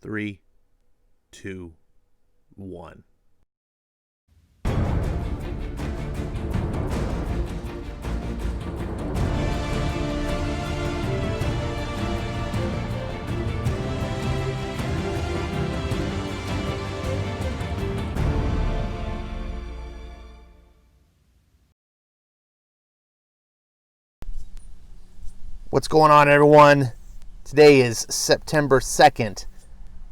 3, 2, 1. What's going on, everyone? Today is September 2nd.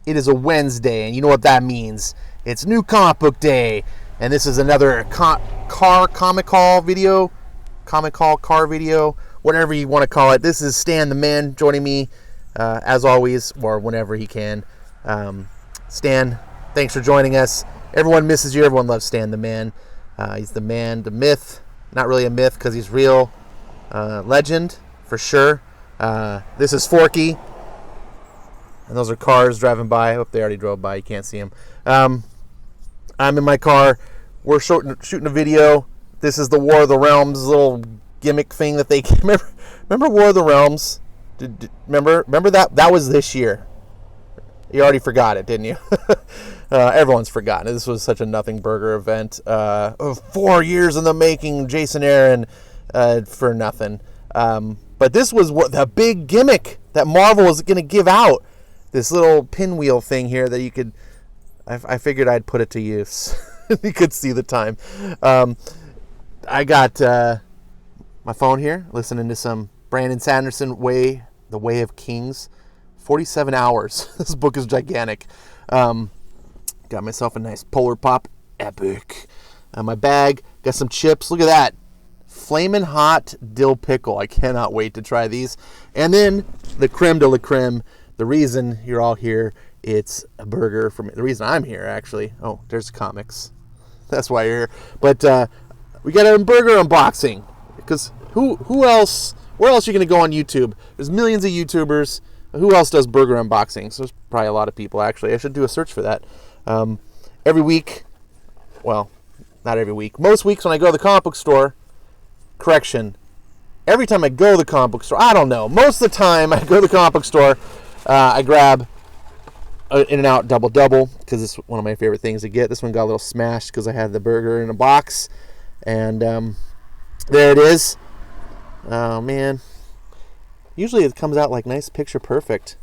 It is a Wednesday, and you know what that means. It's New Comic Book Day, and this is another comic haul video, car video, whatever you want to call it. This is Stan the Man joining me, as always, or whenever he can. Stan, thanks for joining us. Everyone misses you. Everyone loves Stan the Man. He's the man, the myth. Not really a myth because he's real. Legend. For sure. This is Forky. And those are cars driving by. I hope they already drove by. You can't see them. I'm in my car. We're shooting a video. This is the War of the Realms little gimmick thing that they... Remember War of the Realms? Remember that? That was this year. You already forgot it, didn't you? Everyone's forgotten. This was such a nothing burger event. 4 years in the making, Jason Aaron, for nothing. But this was the big gimmick that Marvel was going to give out. This little pinwheel thing here that you could... I figured I'd put it to use. You could see the time. I got my phone here, listening to some Brandon Sanderson, The Way of Kings. 47 hours. This book is gigantic. Got myself a nice Polar Pop Epic. My bag, got some chips. Look at that. Flamin' hot dill pickle. I cannot wait to try these. And then the creme de la creme. The reason you're all here, it's a burger from the reason I'm here, actually. Oh, there's comics. That's why you're here. But we got a burger unboxing. Because who else? Where else are you going to go on YouTube? There's millions of YouTubers. Who else does burger unboxings? There's probably a lot of people, actually. I should do a search for that. Every week, well, not every week. Most weeks when I go to the comic book store, correction, every time I go to the comic book store, I don't know, most of the time I go to the comic book store, I grab an In-N-Out double because it's one of my favorite things to get. This one got a little smashed because I had the burger in a box, and there it is. Oh man, usually it comes out like nice picture perfect.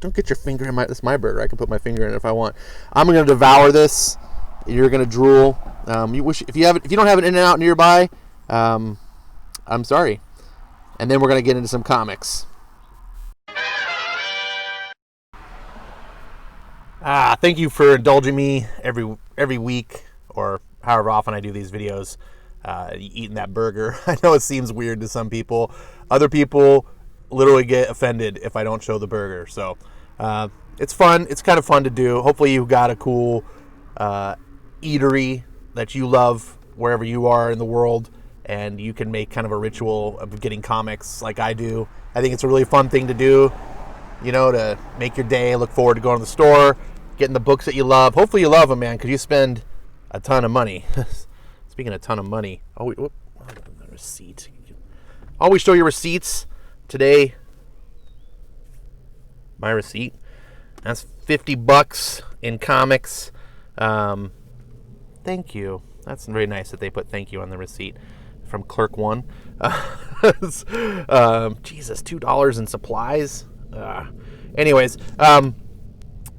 Don't get your finger in this is my burger. I can put my finger in it if I want. I'm gonna devour this. You're gonna drool. If you don't have an In-N-Out nearby, I'm sorry. And then we're going to get into some comics. Thank you for indulging me every week or however often I do these videos, eating that burger. I know it seems weird to some people. Other people literally get offended if I don't show the burger. So it's fun. It's kind of fun to do. Hopefully you've got a cool eatery that you love wherever you are in the world, and you can make kind of a ritual of getting comics like I do. I think it's a really fun thing to do, to make your day, look forward to going to the store, getting the books that you love. Hopefully you love them, man, because you spend a ton of money. Speaking of a ton of money, the receipt. Always show your receipts. Today, my receipt, that's $50 in comics. Thank you. That's very nice that they put thank you on the receipt. From Clerk 1. Jesus, $2 in supplies. Anyways,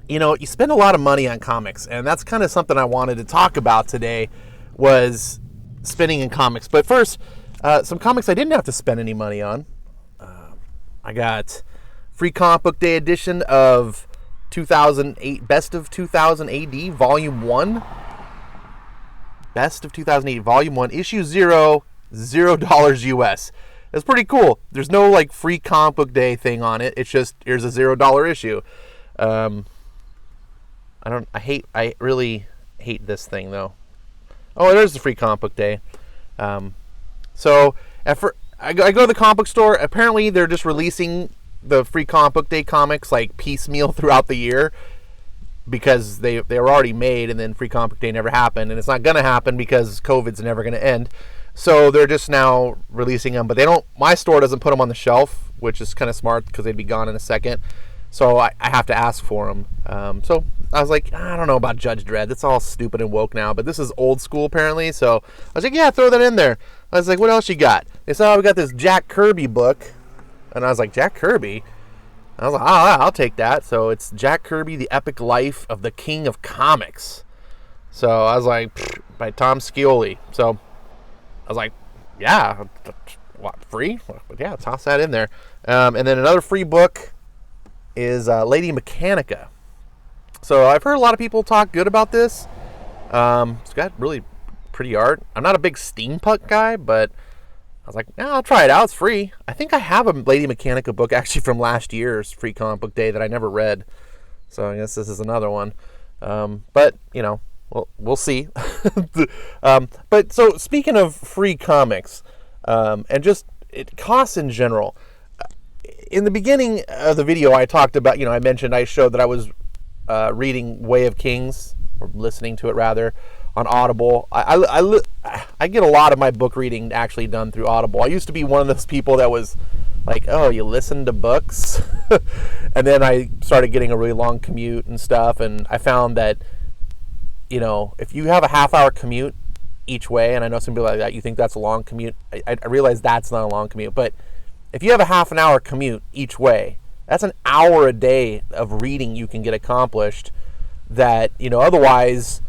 you spend a lot of money on comics, and that's kind of something I wanted to talk about today, was spending in comics. But first, some comics I didn't have to spend any money on. I got free Comic Book Day edition of 2008, Best of 2000 AD, Volume 1. Best of 2008, Volume 1, Issue 0, $0 US. It's pretty cool. There's no free Comic Book Day thing on it. It's just, here's a $0 issue. I really hate this thing though. Oh, there's the free Comic Book Day. So I go to the comic book store. Apparently they're just releasing the free Comic Book Day comics piecemeal throughout the year, because they were already made, and then free Comic Book Day never happened, and it's not going to happen because COVID's never going to end. So they're just now releasing them, but my store doesn't put them on the shelf, which is kind of smart because they'd be gone in a second. So I have to ask for them. So I was like, I don't know about Judge Dredd. That's all stupid and woke now, but this is old school apparently. So I was like, yeah, throw that in there. I was like, what else you got? They said, oh, we got this Jack Kirby book. And I was like, Jack Kirby? I was like, oh, I'll take that. So it's Jack Kirby, The Epic Life of the King of Comics. So I was like, by Tom Scioli. So I was like, yeah, what, free? But yeah, toss that in there. And then another free book is Lady Mechanica. So I've heard a lot of people talk good about this. It's got really pretty art. I'm not a big steampunk guy, but I was like, yeah, I'll try it out. It's free. I think I have a Lady Mechanica book actually from last year's free comic book day that I never read. So I guess this is another one. But, you know, we'll see. But so speaking of free comics, and just it costs in general, in the beginning of the video I talked about, I showed that I was reading Way of Kings, or listening to it rather, on Audible. I get a lot of my book reading actually done through Audible. I used to be one of those people that was like, oh, you listen to books? And then I started getting a really long commute and stuff, and I found that, if you have a half-hour commute each way, and I know some people like that, you think that's a long commute. I realize that's not a long commute, but if you have a half an hour commute each way, that's an hour a day of reading you can get accomplished that, otherwise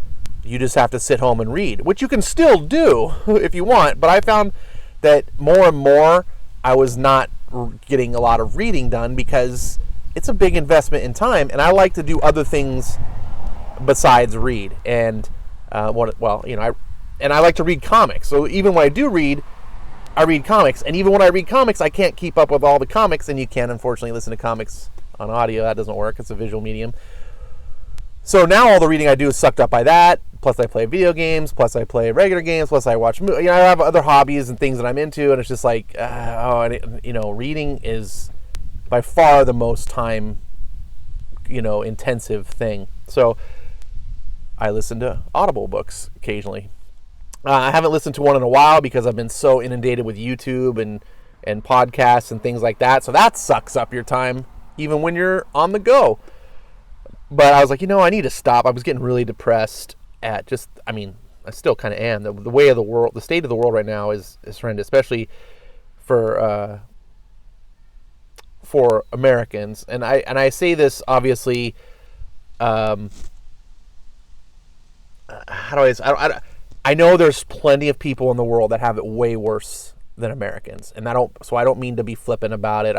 you just have to sit home and read, which you can still do if you want. But I found that more and more I was not getting a lot of reading done because it's a big investment in time, and I like to do other things besides read. And I like to read comics. So even when I do read, I read comics, and even when I read comics, I can't keep up with all the comics, and you can't, unfortunately, listen to comics on audio. That doesn't work. It's a visual medium. So now all the reading I do is sucked up by that, plus I play video games, plus I play regular games, plus I watch movies. I have other hobbies and things that I'm into, and it's just like, reading is by far the most time, intensive thing. So I listen to Audible books occasionally. I haven't listened to one in a while because I've been so inundated with YouTube and podcasts and things like that. So that sucks up your time, even when you're on the go. But I was like, I need to stop. I was getting really depressed at I still kind of am. The way of the world, the state of the world right now is horrendous, especially for Americans. And I say this obviously. I know there's plenty of people in the world that have it way worse than Americans, and I don't mean to be flippant about it.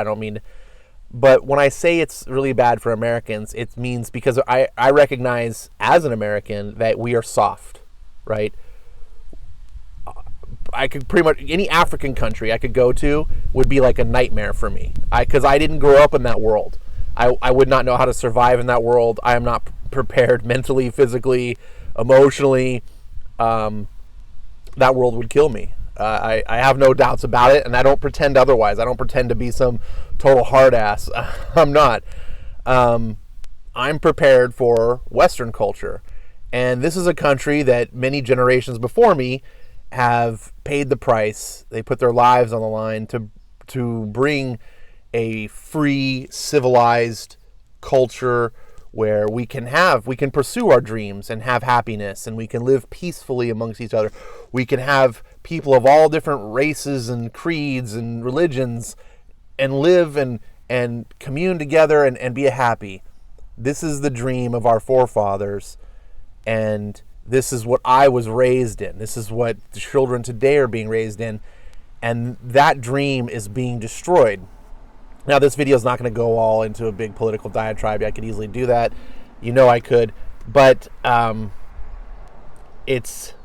But when I say it's really bad for Americans, it means because I recognize as an American that we are soft, right? I could pretty much, any African country I could go to would be like a nightmare for me. Because I didn't grow up in that world. I would not know how to survive in that world. I am not prepared mentally, physically, emotionally. That world would kill me. I have no doubts about it, and I don't pretend otherwise. I don't pretend to be some total hard ass. I'm not. I'm prepared for Western culture. And this is a country that many generations before me have paid the price. They put their lives on the line to bring a free, civilized culture where we can pursue our dreams and have happiness, and we can live peacefully amongst each other. We can have people of all different races and creeds and religions and live and commune together and be happy. This is the dream of our forefathers, and this is what I was raised in. This is what the children today are being raised in, and that dream is being destroyed. Now, this video is not going to go all into a big political diatribe. I could easily do that. I could. But that's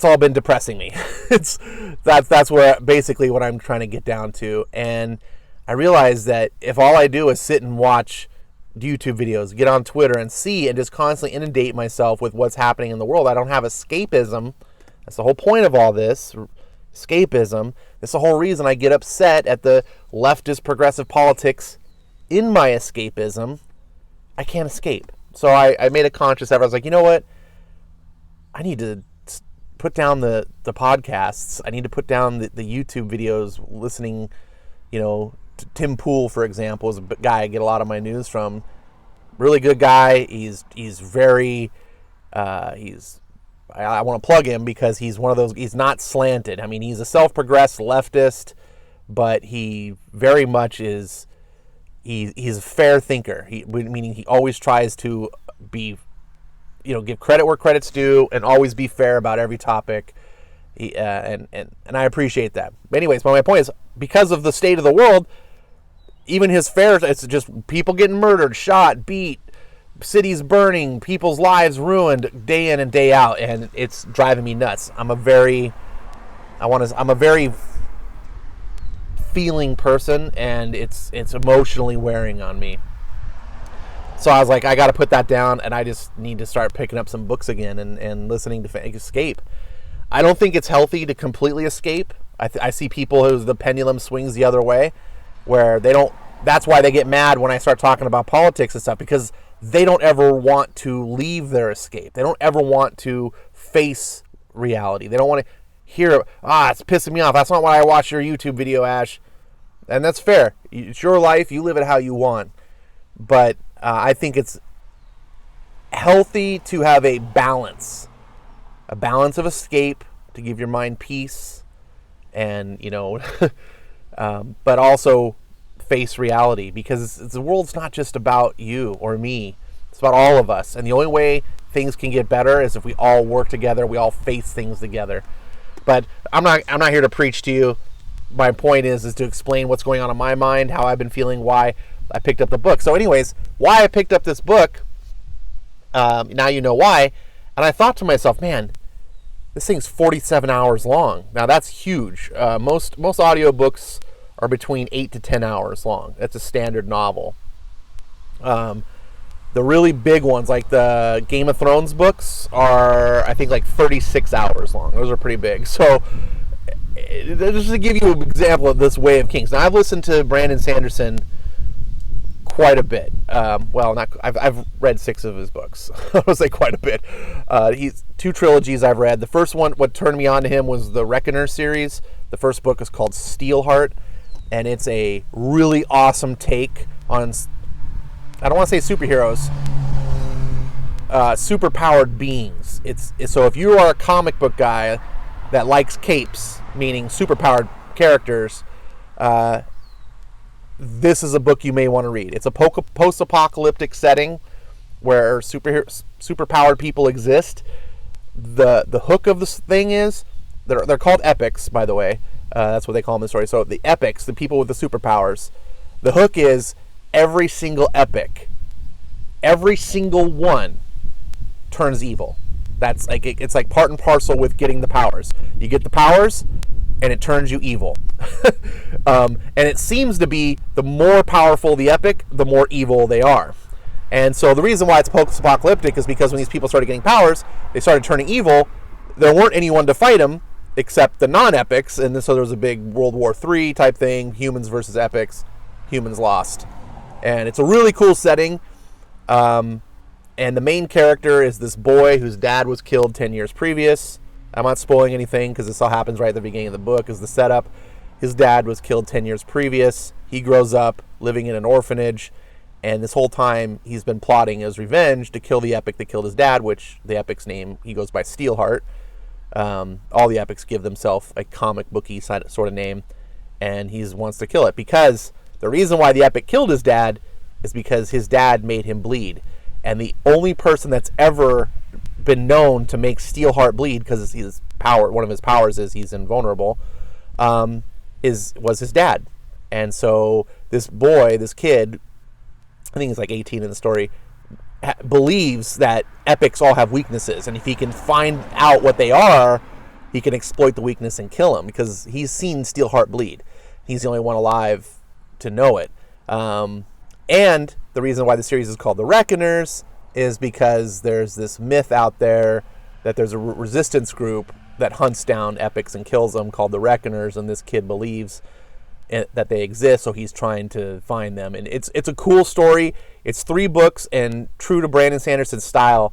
all been depressing me. That's where basically what I'm trying to get down to. And I realize that if all I do is sit and watch YouTube videos, get on Twitter and see and just constantly inundate myself with what's happening in the world, I don't have escapism. That's the whole point of all this. Escapism. That's the whole reason I get upset at the leftist progressive politics. In my escapism, I can't escape. So I made a conscious effort. I was like, you know what? I need to put down the podcasts. I need to put down the YouTube videos, listening, Tim Pool, for example, is a guy I get a lot of my news from. Really good guy. He's very I want to plug him because he's one of those. He's not slanted. I mean, he's a self-progressed leftist, but he very much is. He's a fair thinker. Meaning he always tries to be, give credit where credit's due and always be fair about every topic. And I appreciate that. But anyways, my point is, because of the state of the world, even his fair, it's just people getting murdered, shot, beat, cities burning, people's lives ruined day in and day out, and it's driving me nuts. I'm a very feeling person, and it's emotionally wearing on me. So I was like, I got to put that down, and I just need to start picking up some books again and listening to escape. I don't think it's healthy to completely escape. I see people who the pendulum swings the other way, where they don't. That's why they get mad when I start talking about politics and stuff, because they don't ever want to leave their escape. They don't ever want to face reality. They don't want to hear, it's pissing me off. That's not why I watch your YouTube video, Ash. And that's fair. It's your life. You live it how you want. But I think it's healthy to have a balance of escape to give your mind peace, and but also face reality, because the world's not just about you or me. It's about all of us, and the only way things can get better is if we all work together. We all face things together. But I'm not here to preach to you. My point is to explain what's going on in my mind, how I've been feeling, why I picked up the book. So anyways, why I picked up this book, now you know why. And I thought to myself, man, this thing's 47 hours long. Now that's huge. Most audiobooks are between 8 to 10 hours long. That's a standard novel. The really big ones, like the Game of Thrones books, are, I think, like 36 hours long. Those are pretty big. So, just to give you an example of this Way of Kings. Now, I've listened to Brandon Sanderson quite a bit. I've read 6 of his books. I would say quite a bit. He's 2 trilogies I've read. The first one, what turned me on to him, was the Reckoner series. The first book is called Steelheart, and it's a really awesome take on, I don't want to say superheroes, superpowered beings. So if you are a comic book guy that likes capes, meaning superpowered characters, this is a book you may want to read. It's a post-apocalyptic setting where superpowered people exist. The hook of this thing is, they're called epics, by the way. That's what they call them in the story. So the epics, the people with the superpowers, the hook is every single epic, every single one turns evil. That's like, it's like part and parcel with getting the powers. You get the powers, and it turns you evil. And it seems to be the more powerful the epic, the more evil they are. And so the reason why it's post-apocalyptic is because when these people started getting powers, they started turning evil. There weren't anyone to fight them except the non-epics, and so there was a big World War III type thing, humans versus epics. Humans lost. And it's a really cool setting. And the main character is this boy whose dad was killed 10 years previous. I'm not spoiling anything because this all happens right at the beginning of the book, is the setup. His dad was killed 10 years previous. He grows up living in an orphanage, and this whole time he's been plotting his revenge to kill the epic that killed his dad, which the epic's name, he goes by Steelheart. All the epics give themselves a comic booky sort of name, and he wants to kill it because the reason why the epic killed his dad is because his dad made him bleed. And the only person that's ever been known to make Steelheart bleed, because his power, one of his powers is he's invulnerable, was his dad. And so this boy, this kid, I think he's like 18 in the story, believes that epics all have weaknesses, and if he can find out what they are, he can exploit the weakness and kill him, because he's seen Steelheart bleed. He's the only one alive to know it. And the reason why the series is called The Reckoners is because there's this myth out there that there's a resistance group that hunts down epics and kills them called The Reckoners, and this kid believes that they exist, so he's trying to find them. And it's a cool story. It's 3 books, and true to Brandon Sanderson's style,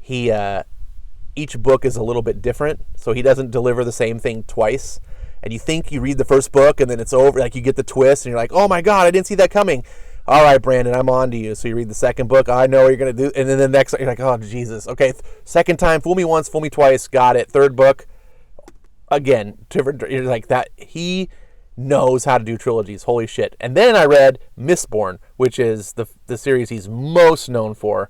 each book is a little bit different, so he doesn't deliver the same thing twice. and you think you read the first book and then it's over, like you get the twist and you're like, oh my God, I didn't see that coming. All right, Brandon, I'm on to you. So you read the second book. I know what you're going to do. And then the next, you're like, oh, Jesus. Okay, second time, fool me once, fool me twice. Got it. Third book, again, you're like that. He knows how to do trilogies. Holy shit. And then I read Mistborn, which is the series he's most known for.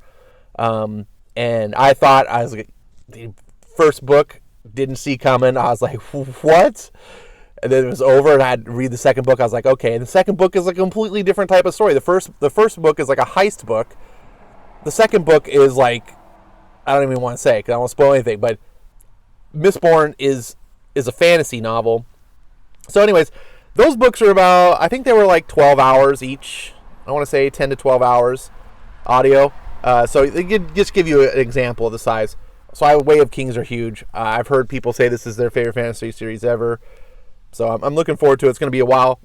And I thought, I was like, the first book didn't see coming. I was like, what? And then it was over, and I had to read the second book. I was like, okay. And the second book is a completely different type of story. The first book is like a heist book. The second book is like, I don't even want to say because I don't want to spoil anything. But Mistborn is a fantasy novel. So, anyways, those books are about, I think they were like 12 hours each. I want to say 10 to 12 hours audio. So they just give you an example of the size. So Way of Kings are huge. I've heard people say this is their favorite fantasy series ever. So I'm looking forward to it. It's going to be a while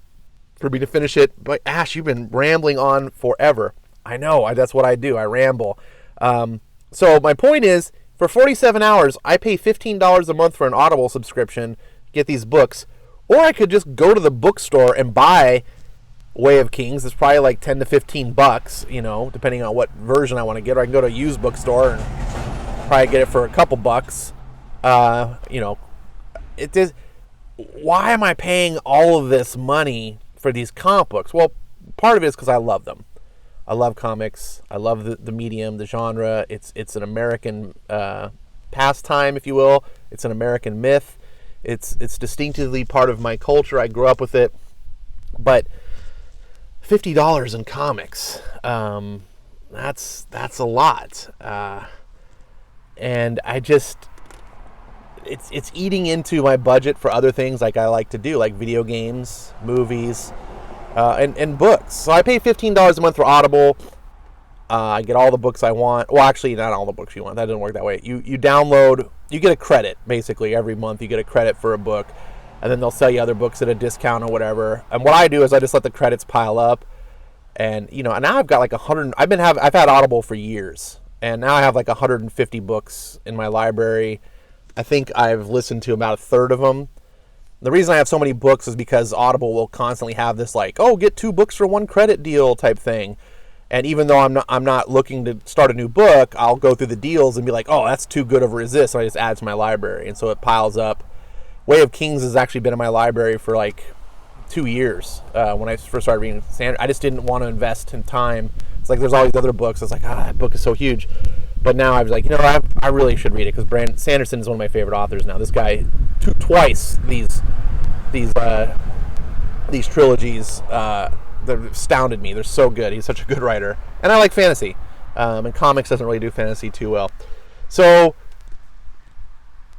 for me to finish it. But Ash, you've been rambling on forever. I know. That's what I do. I ramble. So my point is, for 47 hours, I pay $15 a month for an Audible subscription, get these books. Or I could just go to the bookstore and buy Way of Kings. It's probably like 10 to 15 bucks, depending on what version I want to get. Or I can go to a used bookstore and probably get it for a couple bucks. It is. Why am I paying all of this money for these comic books? Well, part of it is because I love them. I love comics. I love the medium, the genre. It's an American pastime, if you will. It's an American myth. It's distinctively part of my culture. I grew up with it. But $50 in comics, that's a lot. And I just... It's eating into my budget for other things like I like to do, like video games, movies, and books. So I pay $15 a month for Audible. I get all the books I want. Well, actually, not all the books you want. That doesn't work that way. You download, you get a credit, basically. Every month you get a credit for a book. And then they'll sell you other books at a discount or whatever. And what I do is I just let the credits pile up. And, and now I've got like 100. I've had Audible for years. And now I have like 150 books in my library. I think I've listened to about a third of them. The reason I have so many books is because Audible will constantly have this like, oh, get 2 books for 1 credit deal type thing. And even though I'm not looking to start a new book, I'll go through the deals and be like, oh, that's too good of a resist. So I just add it to my library. And so it piles up. Way of Kings has actually been in my library for like 2 years. When I first started reading Sanderson, I just didn't want to invest in time. It's like there's all these other books. It's like, that book is so huge. But now I was like, I really should read it because Sanderson is one of my favorite authors now. This guy, twice these trilogies that astounded me. They're so good. He's such a good writer, and I like fantasy. And comics doesn't really do fantasy too well. So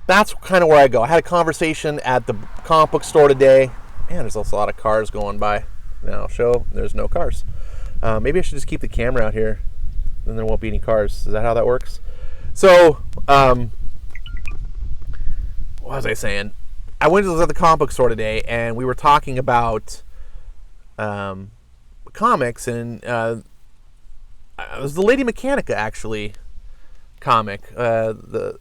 that's kind of where I go. I had a conversation at the comic book store today. Man, there's also a lot of cars going by. Now I'll show there's no cars. Maybe I should just keep the camera out here. Then there won't be any cars. Is that how that works? So, what was I saying? I went to the comic book store today, and we were talking about comics, and it was the Lady Mechanica, actually, comic. The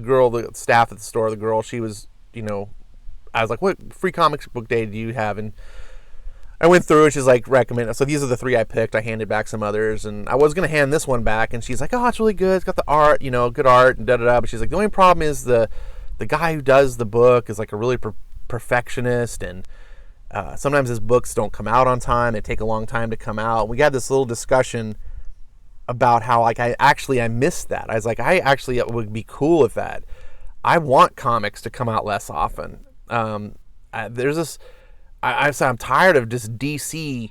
girl, the staff at the store, the girl, she was, I was like, what free comics book day do you have? And I went through it. She's like, recommend. So these are the 3 I picked. I handed back some others, and I was going to hand this one back. And she's like, oh, it's really good. It's got the art, good art, and da-da-da. But she's like, the only problem is the guy who does the book is like a really perfectionist, and sometimes his books don't come out on time. They take a long time to come out. We had this little discussion about how like I missed that. I was like, it would be cool with that. I want comics to come out less often. There's this... I'm tired of just DC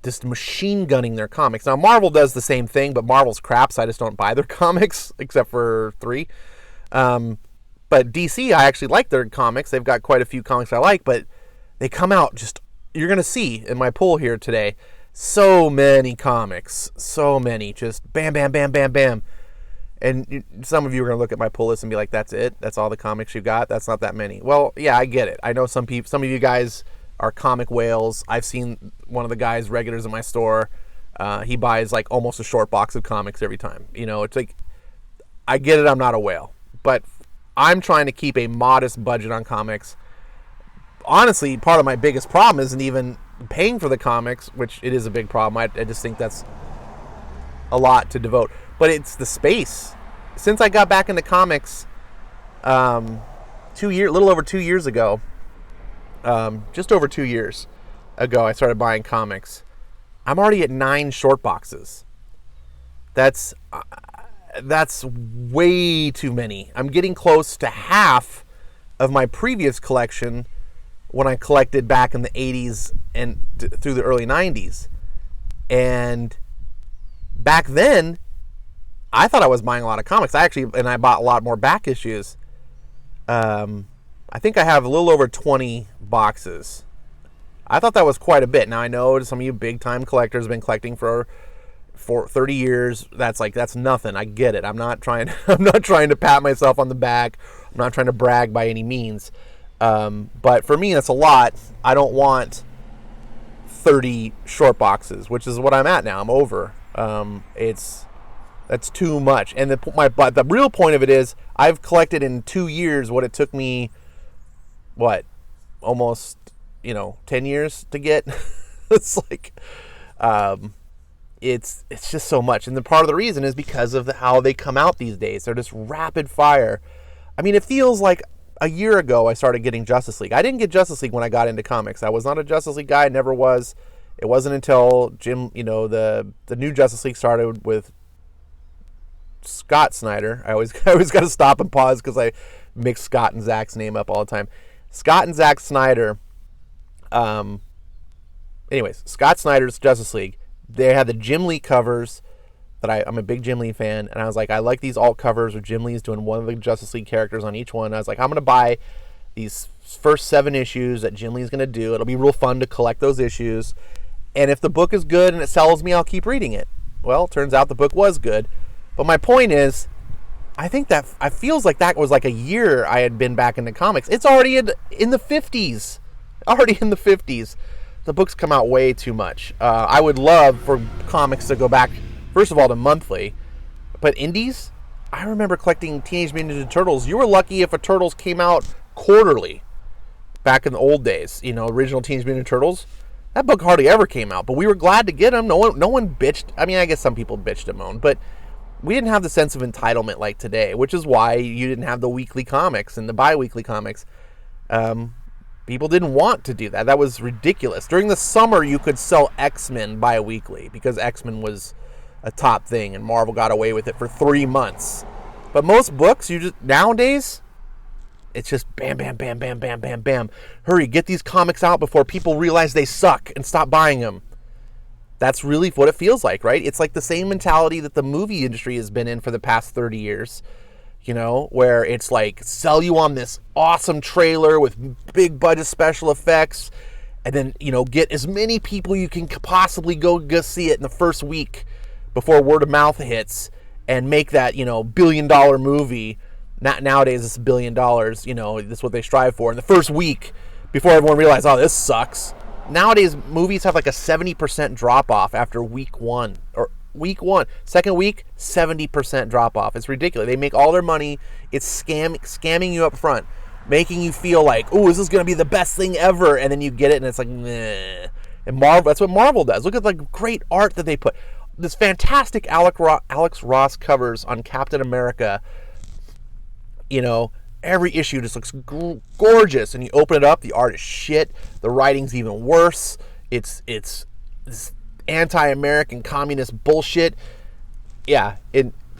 just machine gunning their comics. Now, Marvel does the same thing, but Marvel's crap, so I just don't buy their comics, except for 3. But DC, I actually like their comics. They've got quite a few comics I like, but they come out just... You're going to see in my pull here today, so many comics. So many. Just bam, bam, bam, bam, bam. And some of you are going to look at my pull list and be like, that's it? That's all the comics you got? That's not that many. Well, yeah, I get it. I know some of you guys are comic whales. I've seen one of the guys, regulars in my store. He buys like almost a short box of comics every time. It's like, I get it. I'm not a whale, but I'm trying to keep a modest budget on comics. honestly, part of my biggest problem isn't even paying for the comics, which it is a big problem. I just think that's a lot to devote. But it's the space. Since I got back into comics, little over 2 years ago, just over 2 years ago, I started buying comics. I'm already at 9 short boxes. That's way too many. I'm getting close to half of my previous collection when I collected back in the 80s and through the early 90s. And back then, I thought I was buying a lot of comics. I bought a lot more back issues. I think I have a little over 20 boxes. I thought that was quite a bit. Now I know some of you big time collectors have been collecting for 30 years. That's nothing. I get it. I'm not trying to pat myself on the back. I'm not trying to brag by any means. But for me, that's a lot. I don't want 30 short boxes, which is what I'm at now. I'm over. That's too much. And the real point of it is, I've collected in 2 years what it took me, almost 10 years to get. It's like, it's just so much. And part of the reason is because of how they come out these days. They're just rapid fire. I mean, it feels like a year ago I started getting Justice League. I didn't get Justice League when I got into comics. I was not a Justice League guy. Never was. It wasn't until the new Justice League started with Scott Snyder. I always got to stop and pause because I mix Scott and Zack's name up all the time. Scott and Zack Snyder. Anyways, Scott Snyder's Justice League. They had the Jim Lee covers that I'm a big Jim Lee fan, and I was like, I like these alt covers where Jim Lee's doing one of the Justice League characters on each one. I was like, I'm going to buy these first 7 issues that Jim Lee's going to do. It'll be real fun to collect those issues. And if the book is good and it sells me, I'll keep reading it. Well, turns out the book was good. But my point is, I feels like that was like a year I had been back into comics. It's already in the 50s. Already in the 50s. The books come out way too much. I would love for comics to go back, first of all, to monthly. But indies, I remember collecting Teenage Mutant Ninja Turtles. You were lucky if a Turtles came out quarterly back in the old days. Original Teenage Mutant Turtles. That book hardly ever came out, but we were glad to get them. No one bitched. I mean, I guess some people bitched and moaned, but we didn't have the sense of entitlement like today, which is why you didn't have the weekly comics and the bi-weekly comics. People didn't want to do that. That was ridiculous. During the summer, you could sell X-Men bi-weekly because X-Men was a top thing, and Marvel got away with it for 3 months. But most books, nowadays, it's just bam, bam, bam, bam, bam, bam, bam. Hurry, get these comics out before people realize they suck and stop buying them. That's really what it feels like, right? It's like the same mentality that the movie industry has been in for the past 30 years. Where it's like, sell you on this awesome trailer with big budget special effects, and then, get as many people you can possibly go see it in the first week before word of mouth hits, and make that, $1 billion movie. Not nowadays, it's $1 billion, this is what they strive for in the first week before everyone realizes, oh, this sucks. Nowadays, movies have like a 70% drop off after week 1, or week 1. Second week, 70% drop off. It's ridiculous. They make all their money. It's scamming you up front, making you feel like, oh, this is going to be the best thing ever, and then you get it, and it's like, nah. And Marvel, that's what Marvel does. Look at the great art that they put. This fantastic Alex Ross covers on Captain America. Every issue just looks gorgeous, and you open it up, the art is shit. The writing's even worse. It's anti-American communist bullshit. Yeah,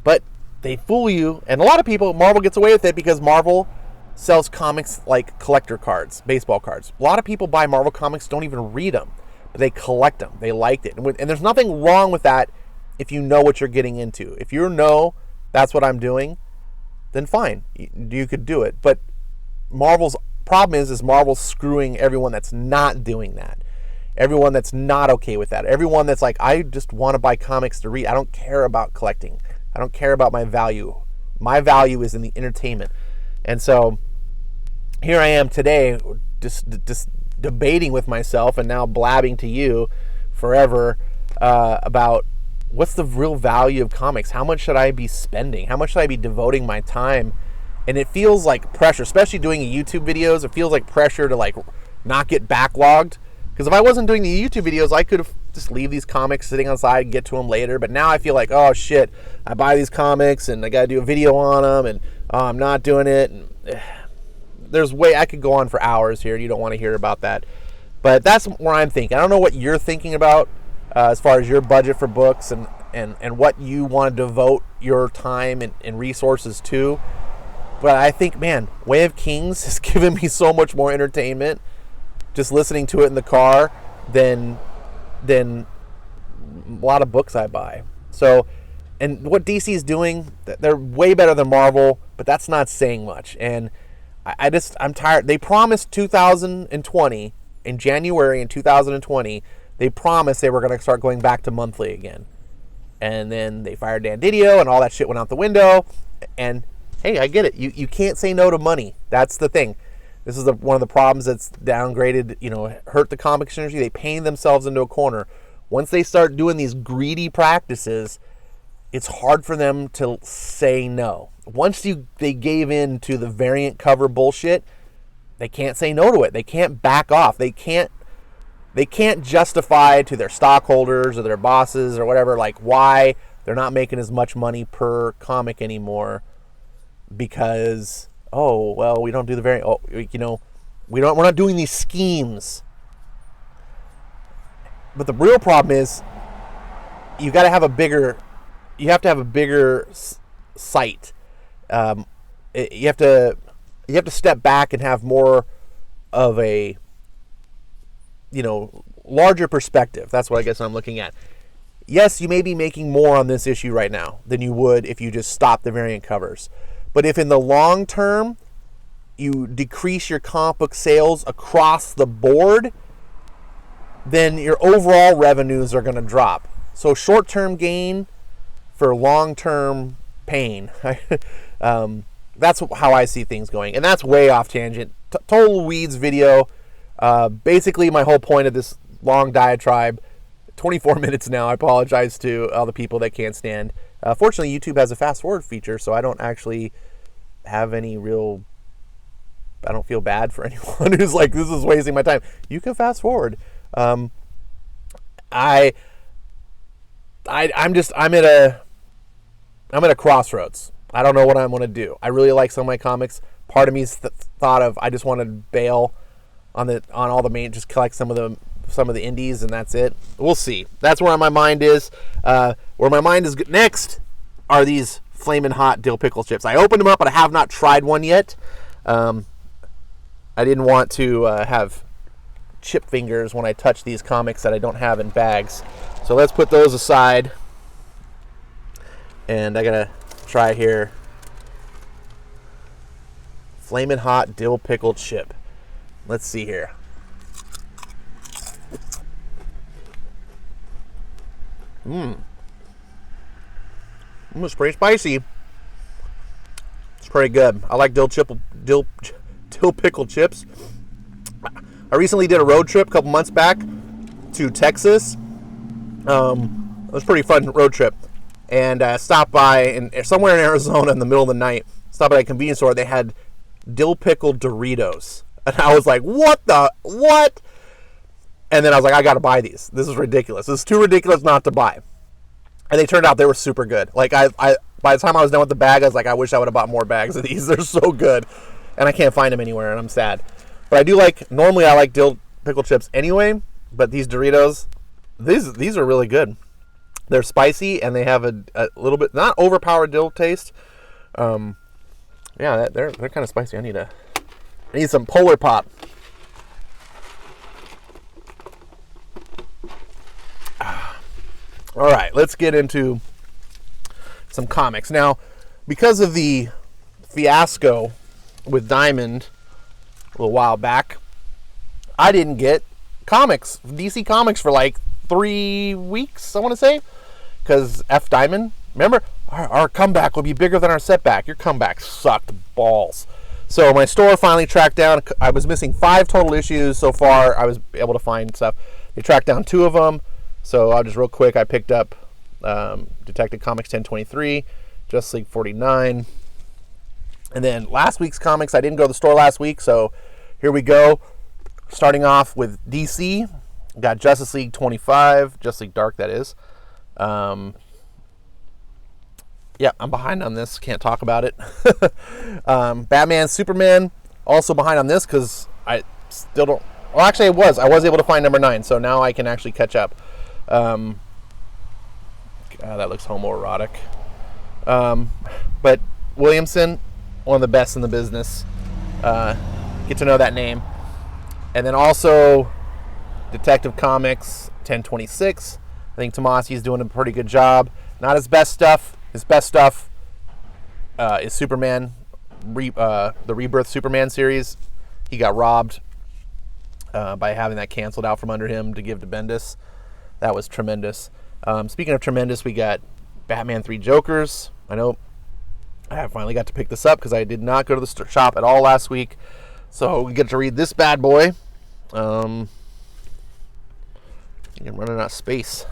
but they fool you, and a lot of people, Marvel gets away with it because Marvel sells comics like collector cards, baseball cards. A lot of people buy Marvel comics, don't even read them, but they collect them. They liked it, and there's nothing wrong with that if you know what you're getting into. If you know that's what I'm doing, then fine, you could do it. But Marvel's problem is Marvel's screwing everyone that's not doing that. Everyone that's not okay with that. Everyone that's like, I just want to buy comics to read. I don't care about collecting. I don't care about my value. My value is in the entertainment. And so here I am today just debating with myself and now blabbing to you forever about what's the real value of comics? How much should I be spending? How much should I be devoting my time? And it feels like pressure, especially doing YouTube videos. It feels like pressure to like not get backlogged. Because if I wasn't doing the YouTube videos, I could have just leave these comics sitting on the side and get to them later. But now I feel like, oh shit, I buy these comics and I got to do a video on them, and I'm not doing it. And, I could go on for hours here, and you don't want to hear about that. But that's where I'm thinking. I don't know what you're thinking about as far as your budget for books and what you want to devote your time and resources to. But I think, man, Way of Kings has given me so much more entertainment just listening to it in the car than a lot of books I buy. So, and what DC is doing, they're way better than Marvel, but that's not saying much. And I'm tired. They promised 2020, in January in 2020, they promised they were going to start going back to monthly again. And then they fired Dan Didio and all that shit went out the window. And hey, I get it. You can't say no to money. That's the thing. This is one of the problems that's downgraded, hurt the comics industry. They paint themselves into a corner. Once they start doing these greedy practices, it's hard for them to say no. Once they gave in to the variant cover bullshit, they can't say no to it. They can't back off. They can't justify to their stockholders or their bosses or whatever, like, why they're not making as much money per comic anymore because, oh, well, we don't do the variant. Oh, we're not doing these schemes. But the real problem is you have to have a bigger sight. You have to step back and have more of a larger perspective. That's what I guess I'm looking at. Yes, you may be making more on this issue right now than you would if you just stopped the variant covers. But if in the long term you decrease your comic book sales across the board, then your overall revenues are going to drop. So short-term gain for long-term pain. That's how I see things going. And that's way off tangent. Total weeds video. Basically, my whole point of this long diatribe, 24 minutes now. I apologize to all the people that can't stand. Fortunately, YouTube has a fast-forward feature, so I don't actually have any real... I don't feel bad for anyone who's like, this is wasting my time. You can fast-forward. I'm at a crossroads. I don't know what I'm going to do. I really like some of my comics. Part of me's thought of I just want to bail on all the main, just collect some of the indies, and that's it. We'll see. That's where my mind is. Where my mind is next are these flaming hot dill pickle chips. I opened them up, but I have not tried one yet. I didn't want to have chip fingers when I touch these comics that I don't have in bags. So let's put those aside. And I gotta try here. Flamin' hot dill pickle chip. Let's see here. It's pretty spicy. It's pretty good. I like dill pickle chips. I recently did a road trip a couple months back to Texas. It was a pretty fun road trip. And stopped by somewhere in Arizona in the middle of the night. Stopped by a convenience store. They had dill pickle Doritos. And I was like, what? And then I was like, I got to buy these. This is ridiculous. This is too ridiculous not to buy. And they turned out they were super good. Like, I by the time I was done with the bag, I was like, I wish I would have bought more bags of these. They're so good. And I can't find them anywhere, and I'm sad. But normally I like dill pickle chips anyway, but these Doritos, these are really good. They're spicy, and they have a little bit, not overpowered dill taste. Yeah, they're kind of spicy. I need some Polar Pop. All right, let's get into some comics. Now, because of the fiasco with Diamond a little while back, I didn't get comics, DC Comics, for like 3 weeks, I want to say, because F Diamond, remember, our comeback will be bigger than our setback. Your comeback sucked balls. So my store finally tracked down, I was missing 5 total issues so far. I was able to find stuff. They tracked down 2 of them. So I'll just real quick, I picked up Detective Comics 1023, Justice League 49. And then last week's comics, I didn't go to the store last week, so here we go. starting off with DC, got Justice League 25, Justice League Dark, that is. Yeah, I'm behind on this. Can't talk about it. Batman, Superman, also behind on this because I still don't... Well, actually, I was able to find number 9, so now I can actually catch up. God, that looks homoerotic. But Williamson, one of the best in the business. Get to know that name. And then also Detective Comics 1026. I think Tomasi's doing a pretty good job. Not his best stuff. His best stuff is Superman, the Rebirth Superman series. He got robbed by having that canceled out from under him to give to Bendis. That was tremendous. Speaking of tremendous, we got Batman 3 Jokers. I know I finally got to pick this up because I did not go to the shop at all last week. So we get to read this bad boy. I'm running out of space.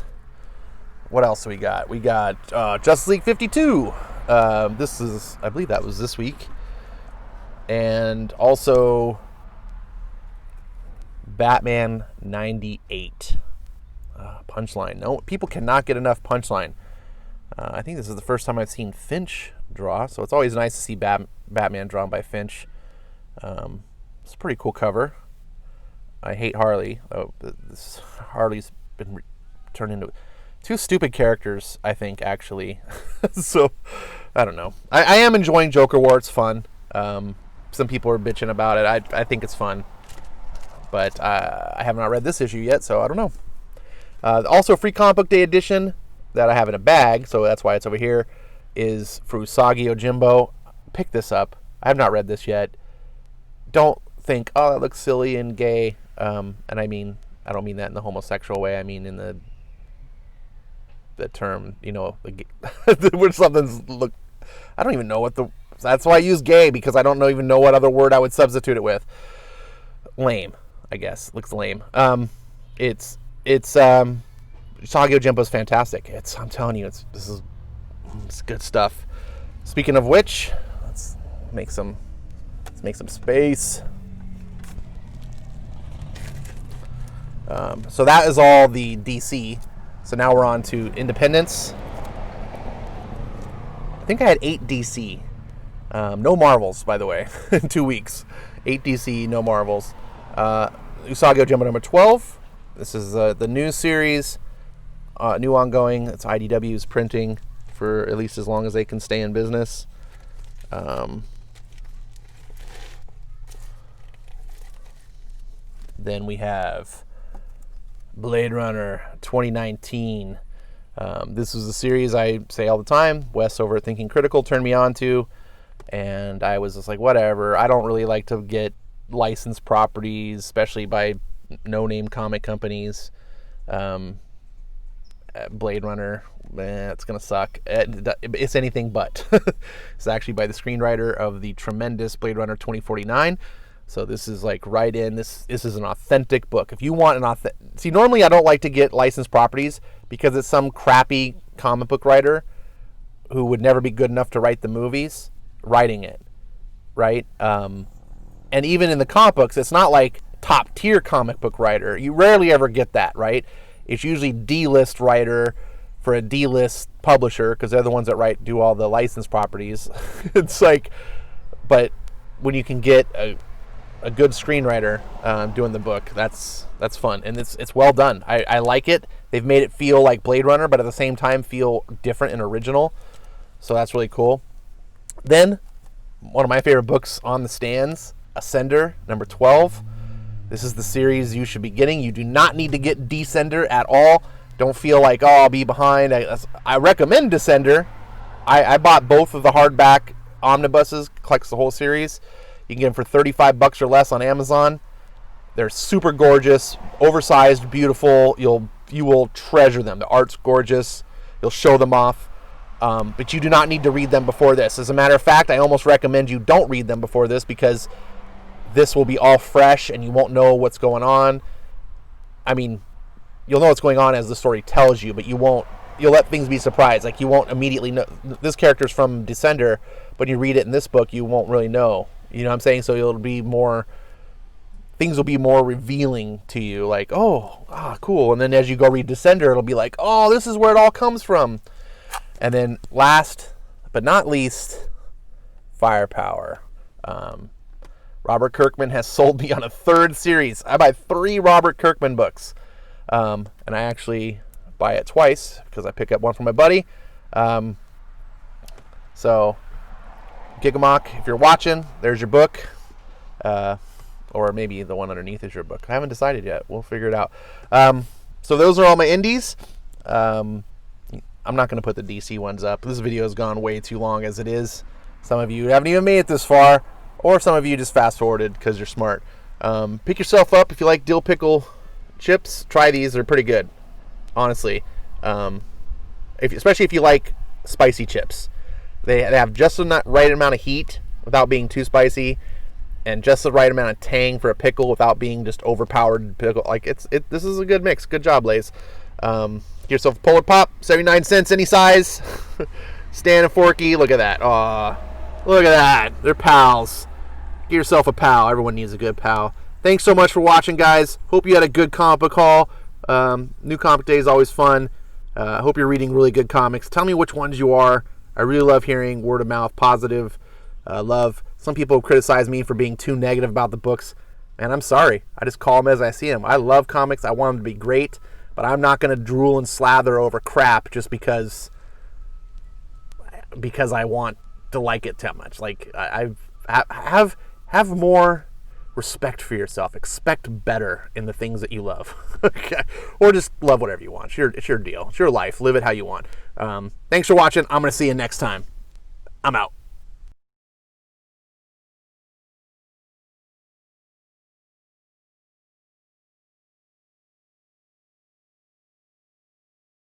What else do we got? We got Justice League 52. I believe that was this week. And also Batman 98. Punchline. No, people cannot get enough Punchline. I think this is the first time I've seen Finch draw, so it's always nice to see Batman drawn by Finch. It's a pretty cool cover. I hate Harley. Harley's been turned into 2 stupid characters, I think, actually. So, I don't know. I am enjoying Joker War. It's fun. Some people are bitching about it. I think it's fun. But I have not read this issue yet, so I don't know. Also, Free Comic Book Day edition that I have in a bag, so that's why it's over here, is for Usagi Yojimbo. Pick this up. I have not read this yet. Don't think, oh, that looks silly and gay. And I don't mean that in the homosexual way. I mean in the term, where something's look. I don't even know what that's why I use gay, because I don't even know what other word I would substitute it with. Lame, I guess. Looks lame. It's Usagi Yojimbo's fantastic. I'm telling you, it's good stuff. Speaking of which, let's make some space. So that is all the DC. So now we're on to Independence. I think I had 8 DC. No Marvels, by the way, in 2 weeks. 8 DC, no Marvels. Usagi Yojimbo number 12. This is the new series, new ongoing. It's IDW's printing for at least as long as they can stay in business. Then we have Blade Runner 2019. This is a series I say all the time. Wes over at Thinking Critical turned me on to, and I was just like, whatever. I don't really like to get licensed properties, especially by no-name comic companies. Blade Runner, it's gonna suck. It's anything but. It's actually by the screenwriter of the tremendous Blade Runner 2049. So this is like right in. This is an authentic book. If you want an see, normally I don't like to get licensed properties because it's some crappy comic book writer who would never be good enough to write the movies writing it, right? And even in the comic books, it's not like top tier comic book writer. You rarely ever get that, right? It's usually D-list writer for a D-list publisher because they're the ones that do all the licensed properties. It's like, but when you can get a good screenwriter doing the book, that's fun, and it's well done. I like it. They've made it feel like Blade Runner, but at the same time feel different and original. So that's really cool. Then one of my favorite books on the stands, Ascender number 12. This is the series you should be getting. You do not need to get Descender at all. Don't feel like, oh, I'll be behind. I recommend Descender. I bought both of the hardback omnibuses, collects the whole series. You can get them for $35 or less on Amazon. They're super gorgeous, oversized, beautiful. You will treasure them. The art's gorgeous. You'll show them off. But you do not need to read them before this. As a matter of fact, I almost recommend you don't read them before this because this will be all fresh and you won't know what's going on. I mean, you'll know what's going on as the story tells you, but you'll let things be surprised. Like, you won't immediately know this character's from Descender, but you read it in this book, you won't really know. You know what I'm saying? So it'll be more things will be more revealing to you, like, cool. And then as you go read Descender, it'll be like, oh, this is where it all comes from. And then last but not least, Firepower. Robert Kirkman has sold me on a third series. I buy 3 Robert Kirkman books. And I actually buy it twice because I pick up one from my buddy. So, Gigamock, if you're watching, there's your book. Or maybe the one underneath is your book. I haven't decided yet. We'll figure it out. So those are all my indies. I'm not going to put the DC ones up. This video has gone way too long as it is. Some of you haven't even made it this far, or some of you just fast forwarded because you're smart. Pick yourself up if you like dill pickle chips. Try these; they're pretty good, honestly. Especially if you like spicy chips, they have just the right amount of heat without being too spicy, and just the right amount of tang for a pickle without being just overpowered pickle. Like this is a good mix. Good job, Lays. Get yourself a Polar Pop, 79 cents, any size. Stan and Forky, look at that. Aw, look at that. They're pals. Get yourself a pal. Everyone needs a good pal. Thanks so much for watching, guys. Hope you had a good comic book haul. New comic day is always fun. I hope you're reading really good comics. Tell me which ones you are. I really love hearing word of mouth, positive love. Some people criticize me for being too negative about the books, and I'm sorry. I just call them as I see them. I love comics. I want them to be great, but I'm not going to drool and slather over crap just because I want to like it that much. Like, have more respect for yourself. Expect better in the things that you love. Okay? Or just love whatever you want. It's your deal. It's your life. Live it how you want. Thanks for watching. I'm going to see you next time. I'm out.